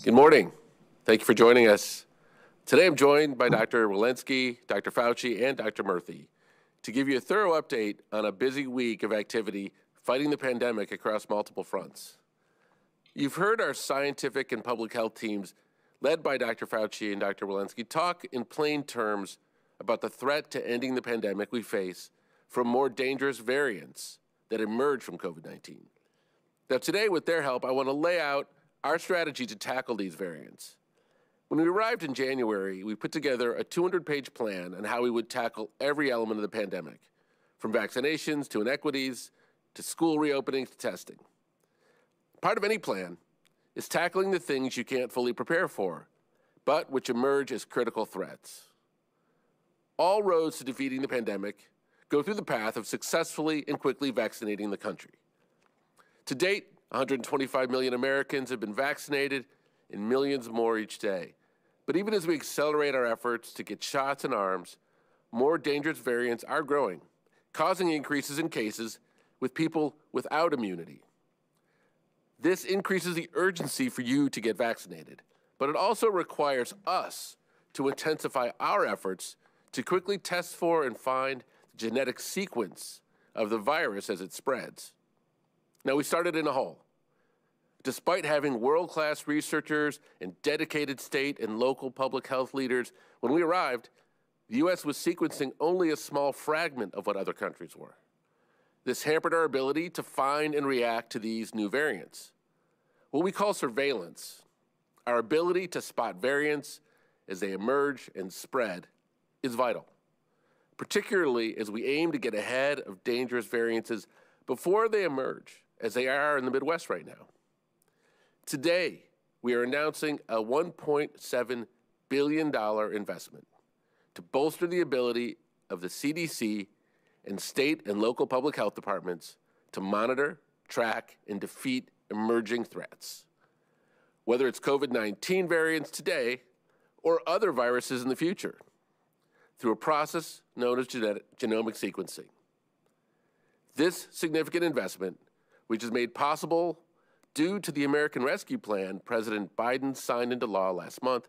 Good morning. Thank you for joining us. Today I'm joined by Dr. Walensky, Dr. Fauci, and Dr. Murthy to give you a thorough update on a busy week of activity fighting the pandemic across multiple fronts. You've heard our scientific and public health teams, led by Dr. Fauci and Dr. Walensky, talk in plain terms about the threat to ending the pandemic we face from more dangerous variants that emerge from COVID-19. Now today, with their help, I want to lay out our strategy to tackle these variants. When we arrived in January, we put together a 200-page plan on how we would tackle every element of the pandemic, from vaccinations to inequities, to school reopenings to testing. Part of any plan is tackling the things you can't fully prepare for, but which emerge as critical threats. All roads to defeating the pandemic go through the path of successfully and quickly vaccinating the country. To date, 125 million Americans have been vaccinated and millions more each day. But even as we accelerate our efforts to get shots in arms, more dangerous variants are growing, causing increases in cases with people without immunity. This increases the urgency for you to get vaccinated, but it also requires us to intensify our efforts to quickly test for and find the genetic sequence of the virus as it spreads. Now, we started in a hole. Despite having world-class researchers and dedicated state and local public health leaders, when we arrived, the U.S. was sequencing only a small fragment of what other countries were. This hampered our ability to find and react to these new variants. What we call surveillance, our ability to spot variants as they emerge and spread, is vital, particularly as we aim to get ahead of dangerous variants before they emerge, as they are in the Midwest right now. Today, we are announcing a $1.7 billion investment to bolster the ability of the CDC and state and local public health departments to monitor, track, and defeat emerging threats, whether it's COVID-19 variants today or other viruses in the future, through a process known as genomic sequencing. This significant investment, which is made possible due to the American Rescue Plan President Biden signed into law last month,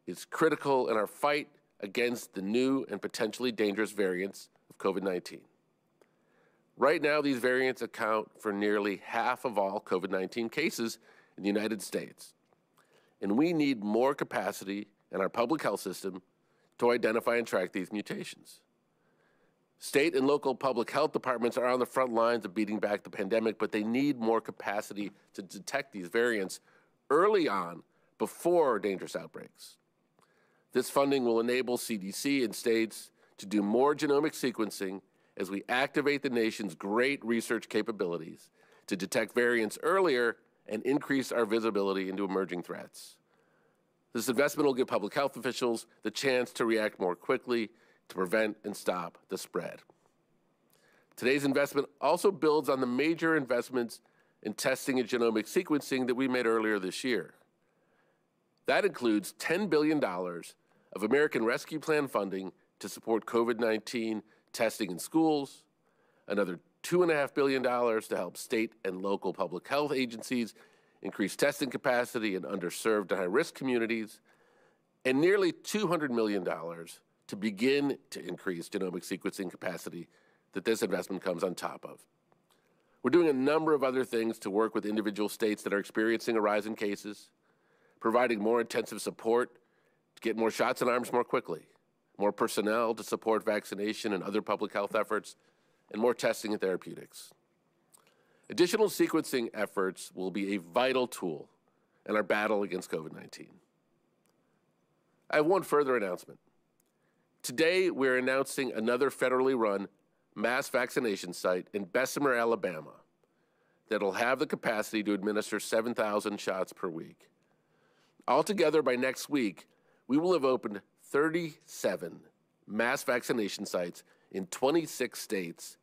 is critical in our fight against the new and potentially dangerous variants of COVID-19. Right now, these variants account for nearly half of all COVID-19 cases in the United States, and we need more capacity in our public health system to identify and track these mutations. State and local public health departments are on the front lines of beating back the pandemic, but they need more capacity to detect these variants early on before dangerous outbreaks. This funding will enable CDC and states to do more genomic sequencing as we activate the nation's great research capabilities to detect variants earlier and increase our visibility into emerging threats. This investment will give public health officials the chance to react more quickly to prevent and stop the spread. Today's investment also builds on the major investments in testing and genomic sequencing that we made earlier this year. That includes $10 billion of American Rescue Plan funding to support COVID-19 testing in schools, another $2.5 billion to help state and local public health agencies increase testing capacity in underserved and high-risk communities, and nearly $200 million to begin to increase genomic sequencing capacity that this investment comes on top of. We're doing a number of other things to work with individual states that are experiencing a rise in cases, providing more intensive support to get more shots in arms more quickly, more personnel to support vaccination and other public health efforts, and more testing and therapeutics. Additional sequencing efforts will be a vital tool in our battle against COVID-19. I have one further announcement. Today, we're announcing another federally run mass vaccination site in Bessemer, Alabama, that'll have the capacity to administer 7,000 shots per week. Altogether, by next week, we will have opened 37 mass vaccination sites in 26 states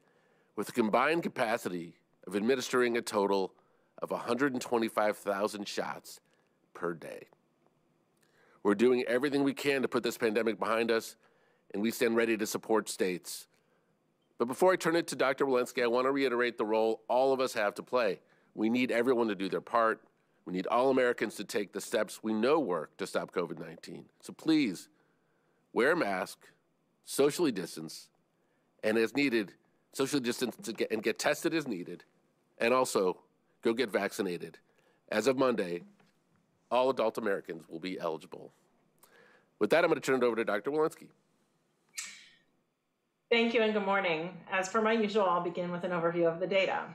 with a combined capacity of administering a total of 125,000 shots per day. We're doing everything we can to put this pandemic behind us, and we stand ready to support states. But before I turn it to Dr. Walensky, I want to reiterate the role all of us have to play. We need everyone to do their part. We need all Americans to take the steps we know work to stop COVID-19. So please, wear a mask, socially distance, and as needed, socially distance and get tested as needed, and also go get vaccinated. As of Monday, all adult Americans will be eligible. With that, I'm going to turn it over to Dr. Walensky. Thank you and good morning. As per my usual, I'll begin with an overview of the data.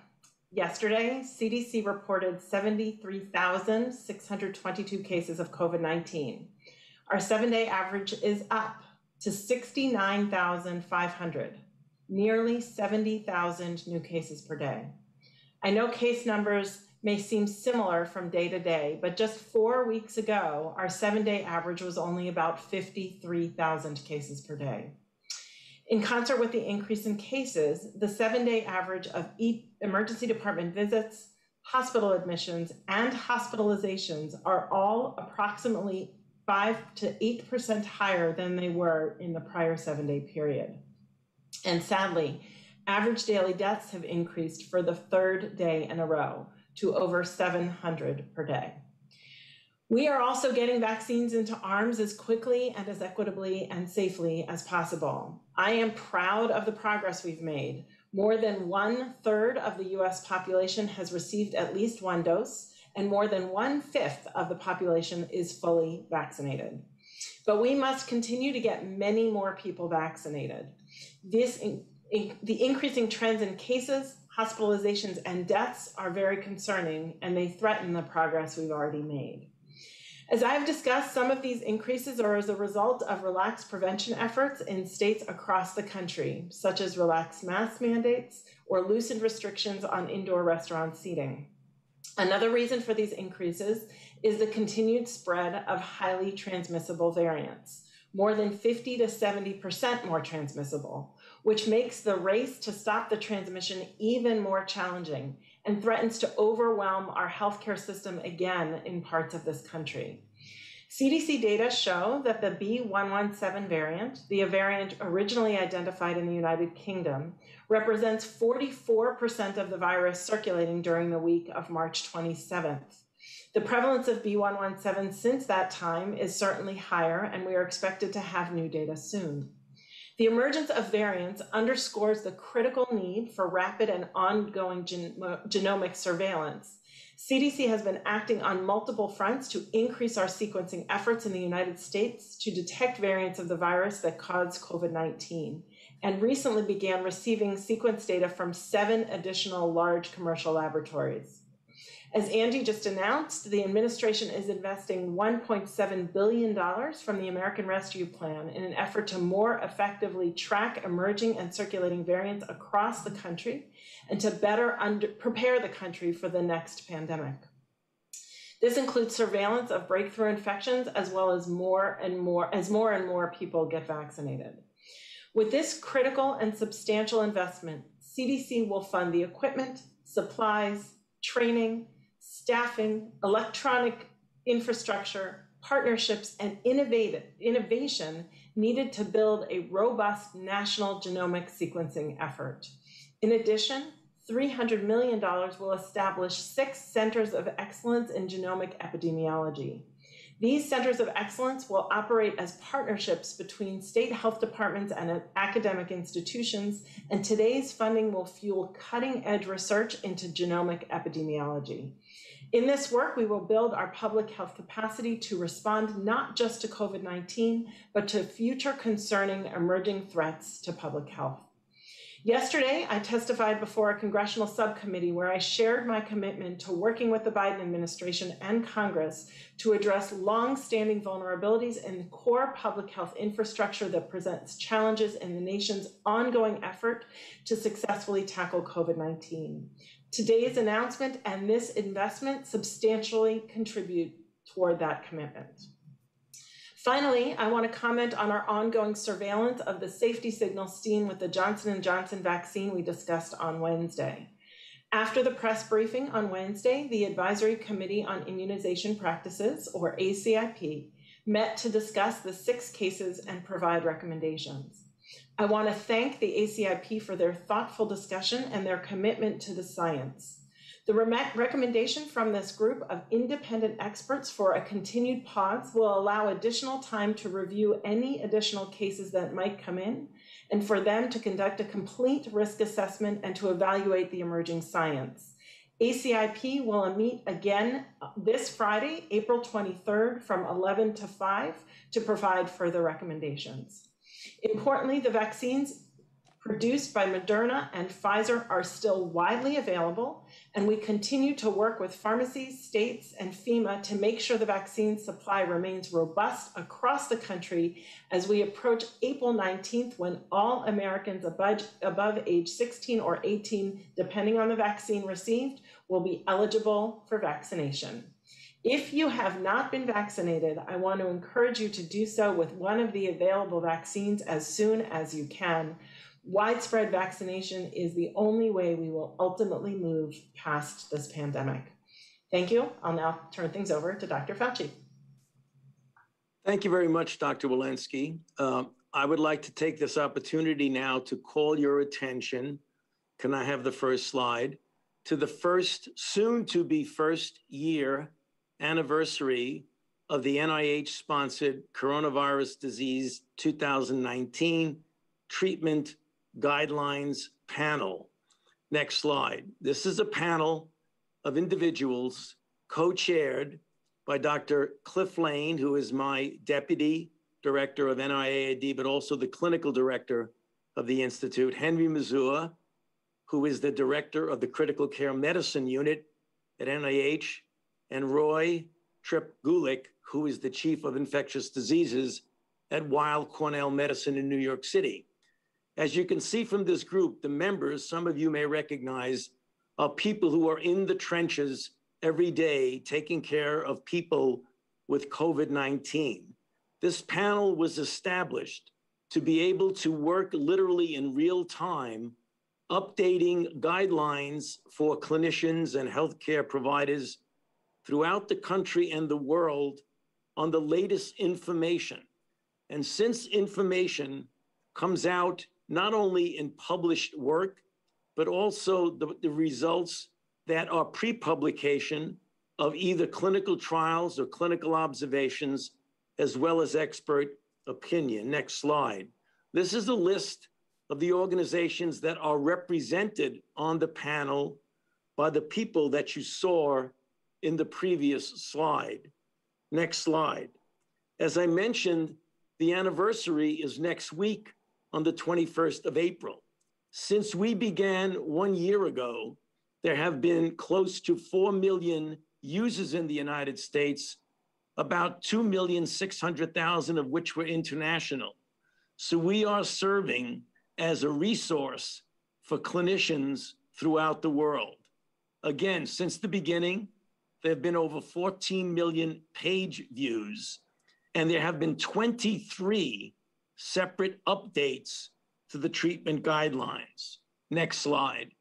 Yesterday, CDC reported 73,622 cases of COVID-19. Our 7-day average is up to 69,500, nearly 70,000 new cases per day. I know case numbers may seem similar from day to day, but just 4 weeks ago, our 7-day average was only about 53,000 cases per day. In concert with the increase in cases, the 7-day average of emergency department visits, hospital admissions, and hospitalizations are all approximately 5 to 8% higher than they were in the prior 7-day period. And sadly, average daily deaths have increased for the 3rd day in a row to over 700 per day. We are also getting vaccines into arms as quickly and as equitably and safely as possible. I am proud of the progress we've made. More than 1/3 of the US population has received at least 1 dose, and more than 1/5 of the population is fully vaccinated. But we must continue to get many more people vaccinated. The increasing trends in cases, hospitalizations, and deaths are very concerning, and they threaten the progress we've already made. As I've discussed, some of these increases are as a result of relaxed prevention efforts in states across the country, such as relaxed mask mandates or loosened restrictions on indoor restaurant seating. Another reason for these increases is the continued spread of highly transmissible variants, more than 50 to 70% more transmissible, which makes the race to stop the transmission even more challenging and threatens to overwhelm our healthcare system again in parts of this country. CDC data show that the B.1.1.7 variant, the variant originally identified in the United Kingdom, represents 44% of the virus circulating during the week of March 27th. The prevalence of B.1.1.7 since that time is certainly higher, and we are expected to have new data soon. The emergence of variants underscores the critical need for rapid and ongoing genomic surveillance. CDC has been acting on multiple fronts to increase our sequencing efforts in the United States to detect variants of the virus that cause COVID-19, and recently began receiving sequence data from 7 additional large commercial laboratories. As Andy just announced, the administration is investing $1.7 billion from the American Rescue Plan in an effort to more effectively track emerging and circulating variants across the country and to better prepare the country for the next pandemic. This includes surveillance of breakthrough infections as well as more and more people get vaccinated. With this critical and substantial investment, CDC will fund the equipment, supplies, training, staffing, electronic infrastructure, partnerships, and innovation needed to build a robust national genomic sequencing effort. In addition, $300 million will establish 6 centers of excellence in genomic epidemiology. These centers of excellence will operate as partnerships between state health departments and academic institutions, and today's funding will fuel cutting-edge research into genomic epidemiology. In this work, we will build our public health capacity to respond not just to COVID-19, but to future concerning emerging threats to public health. Yesterday, I testified before a congressional subcommittee where I shared my commitment to working with the Biden administration and Congress to address long-standing vulnerabilities in the core public health infrastructure that presents challenges in the nation's ongoing effort to successfully tackle COVID-19. Today's announcement and this investment substantially contribute toward that commitment. Finally, I want to comment on our ongoing surveillance of the safety signal seen with the Johnson & Johnson vaccine we discussed on Wednesday. After the press briefing on Wednesday, the Advisory Committee on Immunization Practices, or ACIP, met to discuss the 6 cases and provide recommendations. I want to thank the ACIP for their thoughtful discussion and their commitment to the science. The recommendation from this group of independent experts for a continued pause will allow additional time to review any additional cases that might come in, and for them to conduct a complete risk assessment and to evaluate the emerging science. ACIP will meet again this Friday, April 23rd, from 11 to 5 to provide further recommendations. Importantly, the vaccines produced by Moderna and Pfizer are still widely available, and we continue to work with pharmacies, states, and FEMA to make sure the vaccine supply remains robust across the country as we approach April 19th, when all Americans above age 16 or 18, depending on the vaccine received, will be eligible for vaccination. If you have not been vaccinated, I want to encourage you to do so with one of the available vaccines as soon as you can. Widespread vaccination is the only way we will ultimately move past this pandemic. Thank you. I'll now turn things over to Dr. Fauci. Thank you very much, Dr. Walensky. I would like to take this opportunity now to call your attention, can I have the first slide, to the soon-to-be first year anniversary of the NIH-sponsored Coronavirus Disease 2019 Treatment Guidelines Panel. Next slide. This is a panel of individuals co-chaired by Dr. Cliff Lane, who is my Deputy Director of NIAID, but also the Clinical Director of the Institute, Henry Mazur, who is the Director of the Critical Care Medicine Unit at NIH, and Roy Tripp-Gulick, who is the Chief of Infectious Diseases at Weill Cornell Medicine in New York City. As you can see from this group, the members, some of you may recognize, are people who are in the trenches every day taking care of people with COVID-19. This panel was established to be able to work literally in real time, updating guidelines for clinicians and healthcare providers throughout the country and the world on the latest information. And since information comes out not only in published work, but also the results that are pre-publication of either clinical trials or clinical observations, as well as expert opinion. Next slide. This is a list of the organizations that are represented on the panel by the people that you saw in the previous slide. Next slide. As I mentioned, the anniversary is next week on the 21st of April. Since we began 1 year ago, there have been close to 4 million users in the United States, about 2,600,000 of which were international. So we are serving as a resource for clinicians throughout the world. Again, since the beginning, there have been over 14 million page views, and there have been 23 separate updates to the treatment guidelines. Next slide.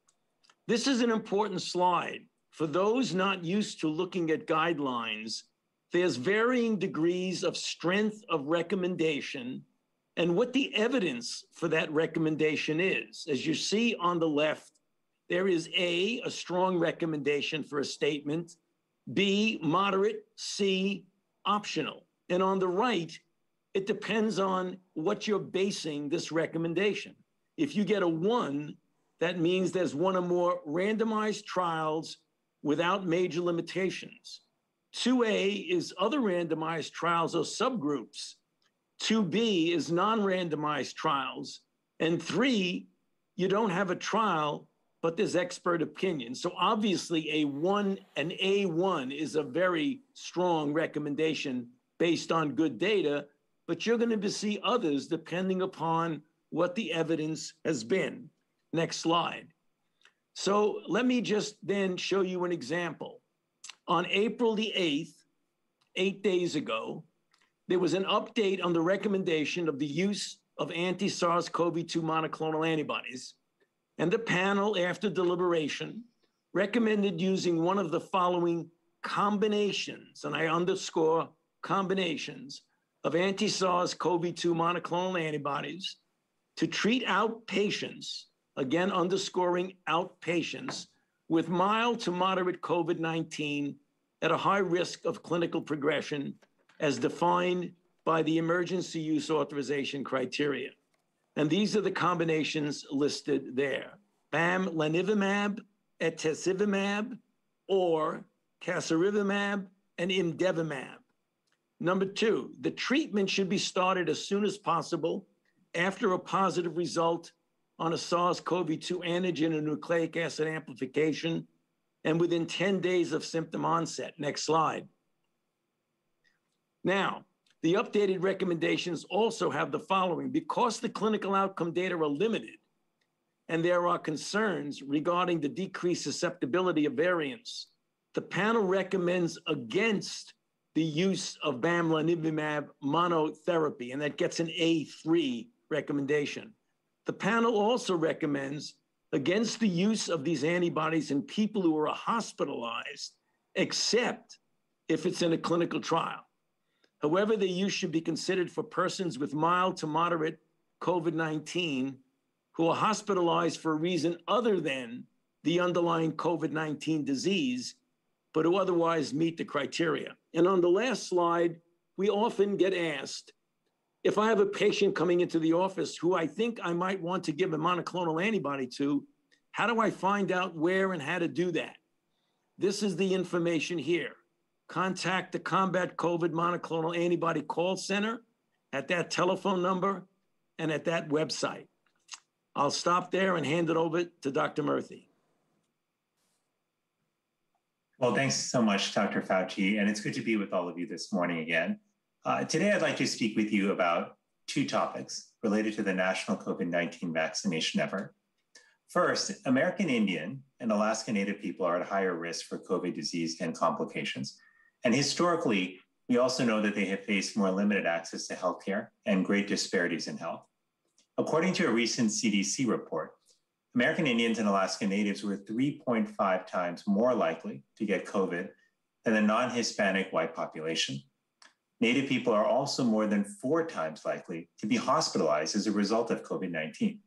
This is an important slide. For those not used to looking at guidelines, there's varying degrees of strength of recommendation and what the evidence for that recommendation is. As you see on the left, there is A, a strong recommendation for a statement, B, moderate, C, optional. And on the right, it depends on what you're basing this recommendation. If you get a 1, that means there's one or more randomized trials without major limitations. 2A is other randomized trials or subgroups. 2B is non-randomized trials. And 3, you don't have a trial, but there's expert opinion. So obviously an A1 is a very strong recommendation based on good data, but you're going to see others depending upon what the evidence has been. Next slide. So let me just then show you an example. On April the 8th, 8 days ago, there was an update on the recommendation of the use of anti-SARS-CoV-2 monoclonal antibodies. And the panel, after deliberation, recommended using one of the following combinations, and I underscore combinations, of anti-SARS-CoV-2 monoclonal antibodies to treat outpatients, again underscoring outpatients, with mild to moderate COVID-19 at a high risk of clinical progression as defined by the emergency use authorization criteria. And these are the combinations listed there: bamlanivimab, etesivimab, or casirivimab and imdevimab. Number two, the treatment should be started as soon as possible after a positive result on a SARS-CoV-2 antigen or nucleic acid amplification and within 10 days of symptom onset. Next slide. Now, the updated recommendations also have the following. Because the clinical outcome data are limited and there are concerns regarding the decreased susceptibility of variants, the panel recommends against the use of bamlanivimab monotherapy, and that gets an A3 recommendation. The panel also recommends against the use of these antibodies in people who are hospitalized, except if it's in a clinical trial. However, the use should be considered for persons with mild to moderate COVID-19 who are hospitalized for a reason other than the underlying COVID-19 disease, but who otherwise meet the criteria. And on the last slide, we often get asked, if I have a patient coming into the office who I think I might want to give a monoclonal antibody to, how do I find out where and how to do that? This is the information here. Contact the Combat COVID Monoclonal Antibody Call Center at that telephone number and at that website. I'll stop there and hand it over to Dr. Murthy. Well, thanks so much, Dr. Fauci, and it's good to be with all of you this morning again. Today, I'd like to speak with you about two topics related to the national COVID-19 vaccination effort. First, American Indian and Alaska Native people are at higher risk for COVID disease and complications. And historically, we also know that they have faced more limited access to healthcare and great disparities in health. According to a recent CDC report, American Indians and Alaska Natives were 3.5 times more likely to get COVID than the non-Hispanic white population. Native people are also more than 4 times likely to be hospitalized as a result of COVID-19.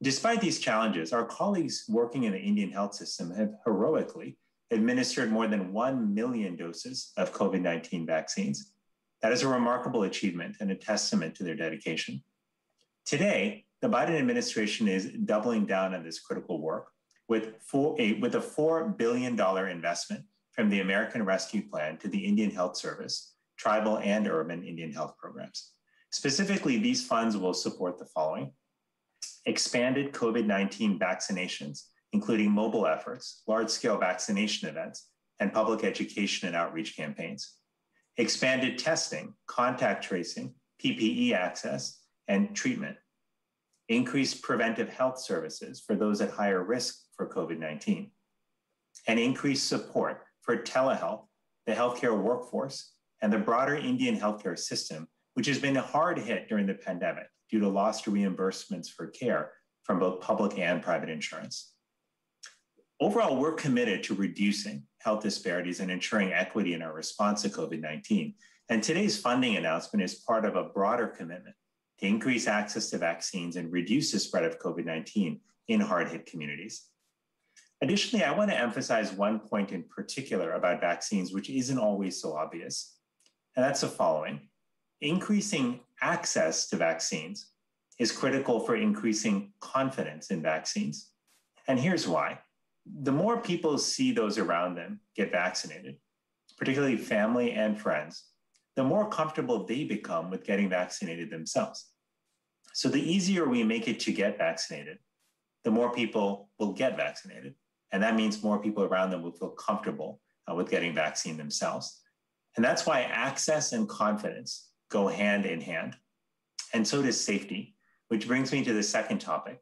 Despite these challenges, our colleagues working in the Indian health system have heroically administered more than 1 million doses of COVID-19 vaccines. That is a remarkable achievement and a testament to their dedication. Today, the Biden administration is doubling down on this critical work with a $4 billion investment from the American Rescue Plan to the Indian Health Service, tribal and urban Indian health programs. Specifically, these funds will support the following: expanded COVID-19 vaccinations, including mobile efforts, large-scale vaccination events, and public education and outreach campaigns; expanded testing, contact tracing, PPE access, and treatment; increased preventive health services for those at higher risk for COVID-19; and increased support for telehealth, the healthcare workforce, and the broader Indian healthcare system, which has been hard hit during the pandemic due to lost reimbursements for care from both public and private insurance. Overall, we're committed to reducing health disparities and ensuring equity in our response to COVID-19. And today's funding announcement is part of a broader commitment to increase access to vaccines and reduce the spread of COVID-19 in hard-hit communities. Additionally, I want to emphasize one point in particular about vaccines, which isn't always so obvious, and that's the following. Increasing access to vaccines is critical for increasing confidence in vaccines. And here's why. The more people see those around them get vaccinated, particularly family and friends, the more comfortable they become with getting vaccinated themselves. So the easier we make it to get vaccinated, the more people will get vaccinated. And that means more people around them will feel comfortable with getting vaccine themselves. And that's why access and confidence go hand in hand. And so does safety, which brings me to the second topic.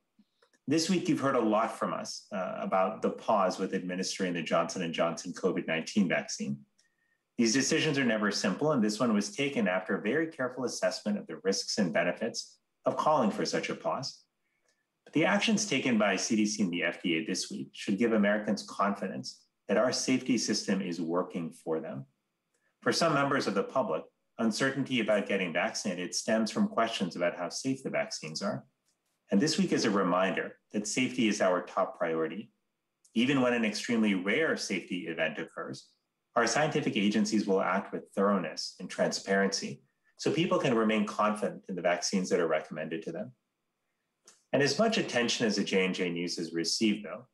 This week, you've heard a lot from us about the pause with administering the Johnson & Johnson COVID-19 vaccine. These decisions are never simple, and this one was taken after a very careful assessment of the risks and benefits of calling for such a pause. But the actions taken by CDC and the FDA this week should give Americans confidence that our safety system is working for them. For some members of the public, uncertainty about getting vaccinated stems from questions about how safe the vaccines are. And this week is a reminder that safety is our top priority. Even when an extremely rare safety event occurs, our scientific agencies will act with thoroughness and transparency so people can remain confident in the vaccines that are recommended to them. And as much attention as the J&J news has received, though,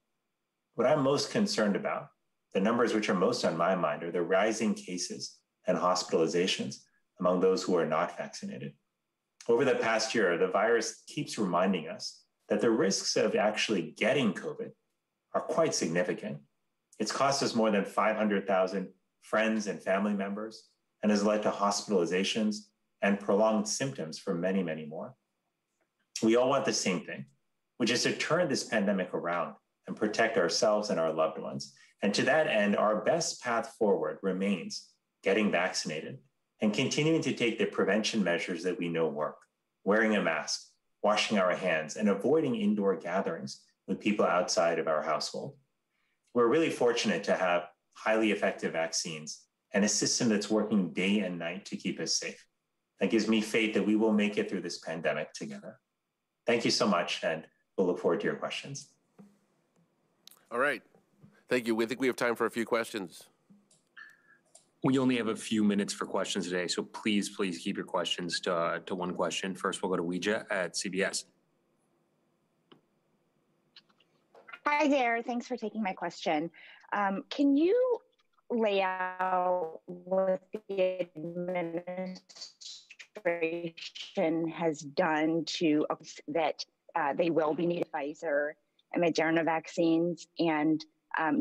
what I'm most concerned about, the numbers which are most on my mind, are the rising cases and hospitalizations among those who are not vaccinated. Over the past year, the virus keeps reminding us that the risks of actually getting COVID are quite significant. It's cost us more than 500,000 friends and family members and has led to hospitalizations and prolonged symptoms for many, many more. We all want the same thing, which is to turn this pandemic around and protect ourselves and our loved ones. And to that end, our best path forward remains getting vaccinated and continuing to take the prevention measures that we know work, wearing a mask, washing our hands, and avoiding indoor gatherings with people outside of our household. We're really fortunate to have highly effective vaccines and a system that's working day and night to keep us safe. That gives me faith that we will make it through this pandemic together. Thank you so much, and we'll look forward to your questions. All right. Thank you. We think we have time for a few questions. We only have a few minutes for questions today, so please keep your questions to one question. First, we'll go to Weija at CBS. Hi there. Thanks for taking my question. Can you lay out what the administration has done to that they will be needed Pfizer and Moderna vaccines? And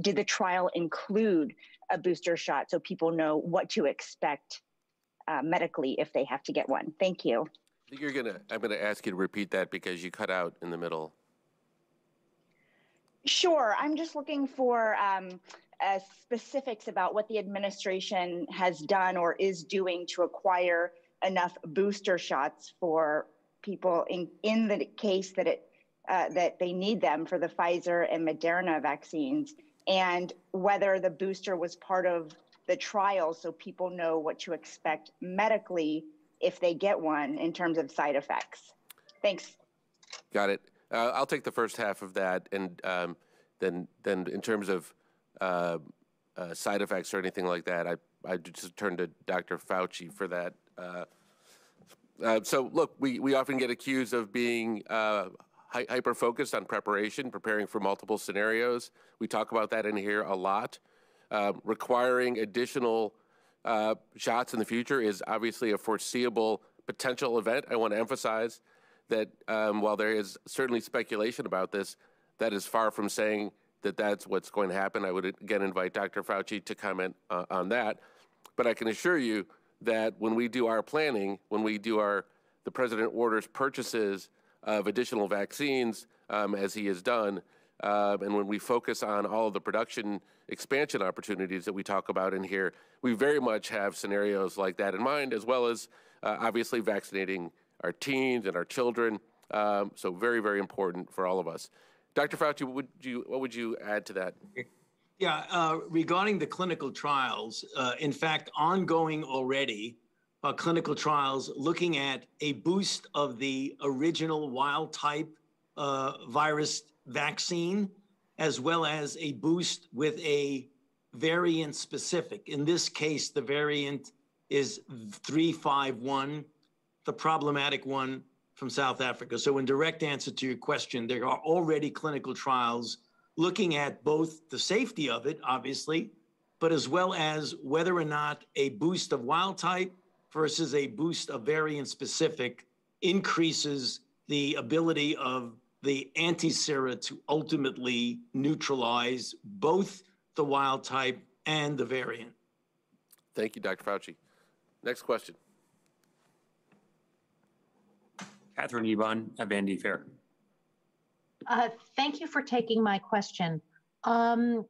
did the trial include a booster shot so people know what to expect medically if they have to get one? Thank you. I think I'm gonna ask you to repeat that because you cut out in the middle. Sure. I'm just looking for specifics about what the administration has done or is doing to acquire enough booster shots for people in the case that that they need them for the Pfizer and Moderna vaccines, and whether the booster was part of the trial so people know what to expect medically if they get one in terms of side effects. Thanks. Got it. I'll take the first half of that, and then in terms of side effects or anything like that, I just turn to Dr. Fauci for that. So look, we often get accused of being hyper-focused on preparing for multiple scenarios. We talk about that in here a lot. Requiring additional shots in the future is obviously a foreseeable potential event. I want to emphasize that while there is certainly speculation about this, that is far from saying that that's what's going to happen. I would again invite Dr. Fauci to comment on that. But I can assure you that when we do our planning, when we do the president orders purchases of additional vaccines, as he has done, and when we focus on all of the production expansion opportunities that we talk about in here, we very much have scenarios like that in mind, as well as obviously vaccinating our teens and our children. So very, very important for all of us. Dr. Fauci, what would you add to that? Yeah, regarding the clinical trials, in fact, ongoing already, clinical trials looking at a boost of the original wild type virus vaccine, as well as a boost with a variant specific. In this case, the variant is 351, the problematic one from South Africa. So in direct answer to your question, there are already clinical trials looking at both the safety of it, obviously, but as well as whether or not a boost of wild type versus a boost of variant specific increases the ability of the anti-sera to ultimately neutralize both the wild type and the variant. Thank you, Dr. Fauci. Next question. Catherine Ebon at Vanity Fair. Thank you for taking my question. What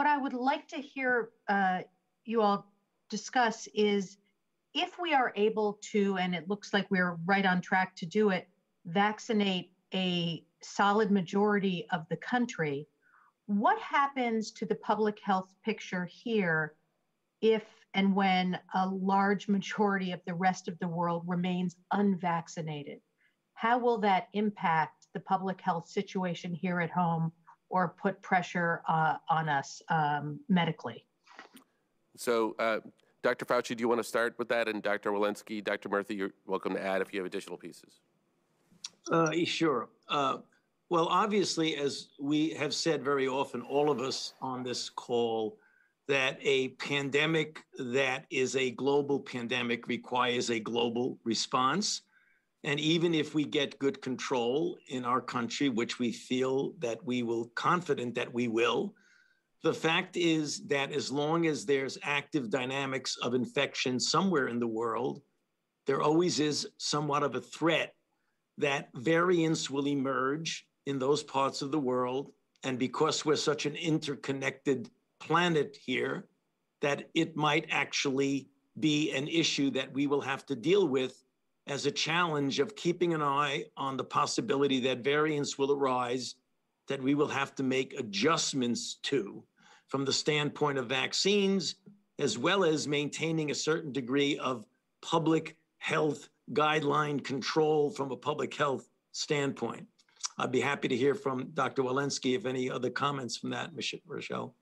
I would like to hear you all discuss is if we are able to, and it looks like we're right on track to do it, vaccinate a solid majority of the country, what happens to the public health picture here if and when a large majority of the rest of the world remains unvaccinated? How will that impact the public health situation here at home or put pressure on us medically. So, Dr. Fauci, do you want to start with that? And Dr. Walensky, Dr. Murthy, you're welcome to add if you have additional pieces. Sure. Well, obviously, as we have said very often, all of us on this call, that a pandemic that is a global pandemic requires a global response. And even if we get good control in our country, which we feel that we will, confident that we will, the fact is that as long as there's active dynamics of infection somewhere in the world, there always is somewhat of a threat that variants will emerge in those parts of the world. And because we're such an interconnected planet here, that it might actually be an issue that we will have to deal with as a challenge of keeping an eye on the possibility that variants will arise that we will have to make adjustments to from the standpoint of vaccines, as well as maintaining a certain degree of public health guideline control from a public health standpoint. I'd be happy to hear from Dr. Walensky if any other comments from that, Rochelle.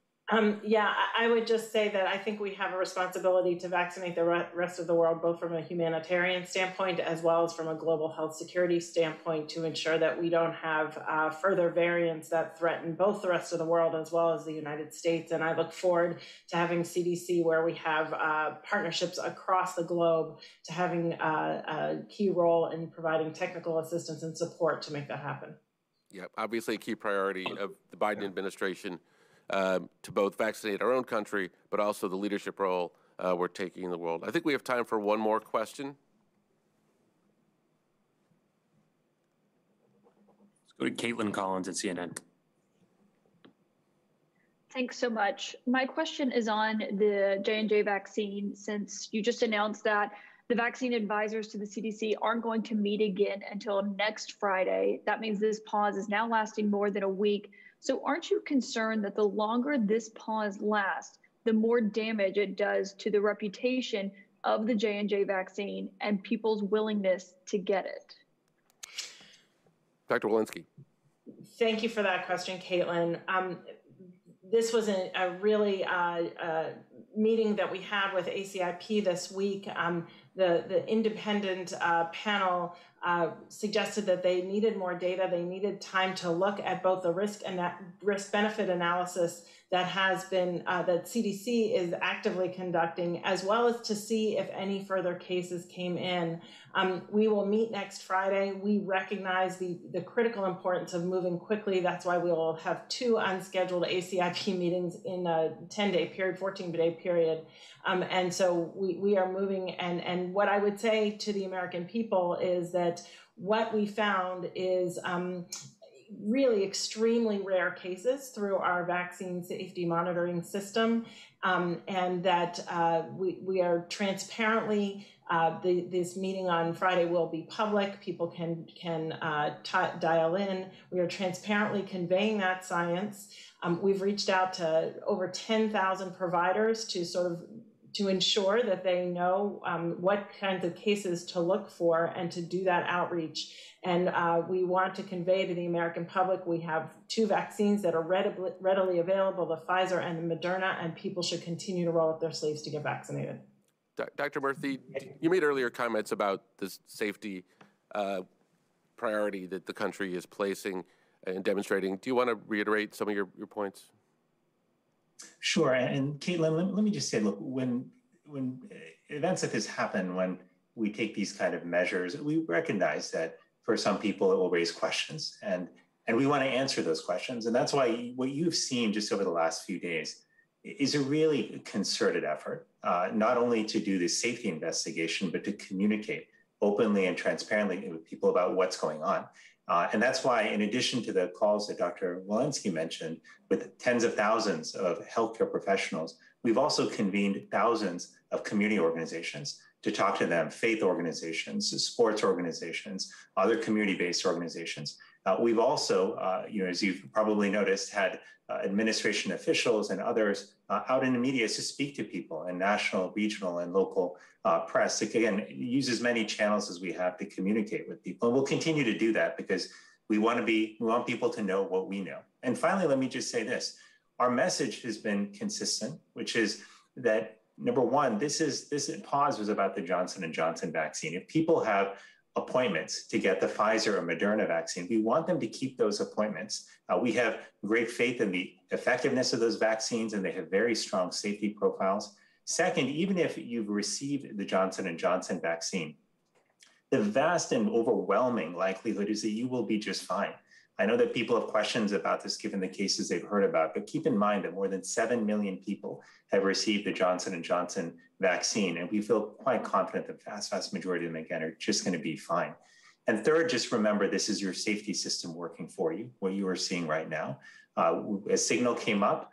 Yeah, I would just say that I think we have a responsibility to vaccinate the rest of the world, both from a humanitarian standpoint as well as from a global health security standpoint, to ensure that we don't have further variants that threaten both the rest of the world as well as the United States. And I look forward to having CDC, where we have partnerships across the globe, to having a key role in providing technical assistance and support to make that happen. Yeah, obviously a key priority of the Biden administration to both vaccinate our own country, but also the leadership role we're taking in the world. I think we have time for one more question. Let's go to Caitlin Collins at CNN. Thanks so much. My question is on the J&J vaccine, since you just announced that the vaccine advisors to the CDC aren't going to meet again until next Friday. That means this pause is now lasting more than a week. So aren't you concerned that the longer this pause lasts, the more damage it does to the reputation of the J&J vaccine and people's willingness to get it? Dr. Walensky. Thank you for that question, Caitlin. This was a really meeting that we had with ACIP this week. The independent panel suggested that they needed more data. They needed time to look at both the risk-benefit analysis that has been that CDC is actively conducting, as well as to see if any further cases came in. We will meet next Friday. We recognize the critical importance of moving quickly. That's why we will have 2 unscheduled ACIP meetings in a 10-day period, 14-day period. And so we are moving. And what I would say to the American people is that what we found is really extremely rare cases through our vaccine safety monitoring system, and that we are transparently, this meeting on Friday will be public. People can dial in. We are transparently conveying that science. We've reached out to over 10,000 providers to ensure that they know what kinds of cases to look for and to do that outreach. And we want to convey to the American public, we have 2 vaccines that are readily available, the Pfizer and the Moderna, and people should continue to roll up their sleeves to get vaccinated. Dr. Murthy, you made earlier comments about this safety priority that the country is placing and demonstrating. Do you want to reiterate some of your points? Sure. And Caitlin, let me just say, look, when events like this happen, when we take these kind of measures, we recognize that for some people it will raise questions, and we want to answer those questions. And that's why what you've seen just over the last few days is a really concerted effort, not only to do this safety investigation, but to communicate openly and transparently with people about what's going on. And that's why, in addition to the calls that Dr. Walensky mentioned, with tens of thousands of healthcare professionals, we've also convened thousands of community organizations to talk to them, faith organizations, sports organizations, other community-based organizations. We've also, as you've probably noticed, had administration officials and others out in the media to speak to people, and national, regional, and local press. Again, use as many channels as we have to communicate with people. And we'll continue to do that because we want people to know what we know. And finally, let me just say this. Our message has been consistent, which is that, number one, this pause was about the Johnson & Johnson vaccine. If people have appointments to get the Pfizer or Moderna vaccine, we want them to keep those appointments. We have great faith in the effectiveness of those vaccines, and they have very strong safety profiles. Second, even if you've received the Johnson & Johnson vaccine, the vast and overwhelming likelihood is that you will be just fine. I know that people have questions about this given the cases they've heard about, but keep in mind that more than 7 million people have received the Johnson & Johnson vaccine, and we feel quite confident the vast majority of them, again, are just going to be fine. And third, just remember, this is your safety system working for you, what you are seeing right now. A signal came up,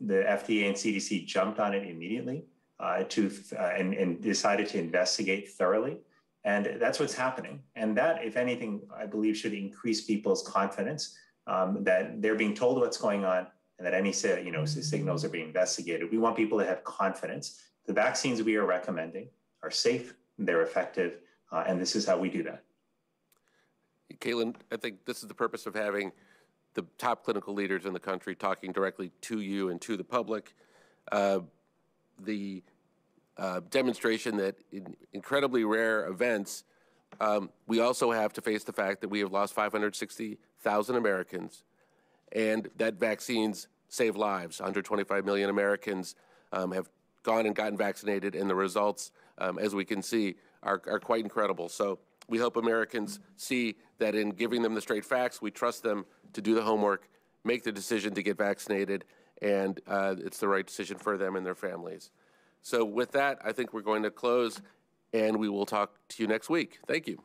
the FDA and CDC jumped on it immediately and decided to investigate thoroughly. And that's what's happening. And that, if anything, I believe should increase people's confidence that they're being told what's going on and that any signals are being investigated. We want people to have confidence. The vaccines we are recommending are safe, they're effective, and this is how we do that. Caitlin, I think this is the purpose of having the top clinical leaders in the country talking directly to you and to the public. The demonstration that in incredibly rare events, we also have to face the fact that we have lost 560,000 Americans and that vaccines save lives. 125 million Americans have gone and gotten vaccinated, and the results, as we can see, are quite incredible. So we hope Americans see that in giving them the straight facts, we trust them to do the homework, make the decision to get vaccinated, and it's the right decision for them and their families. So with that, I think we're going to close, and we will talk to you next week. Thank you.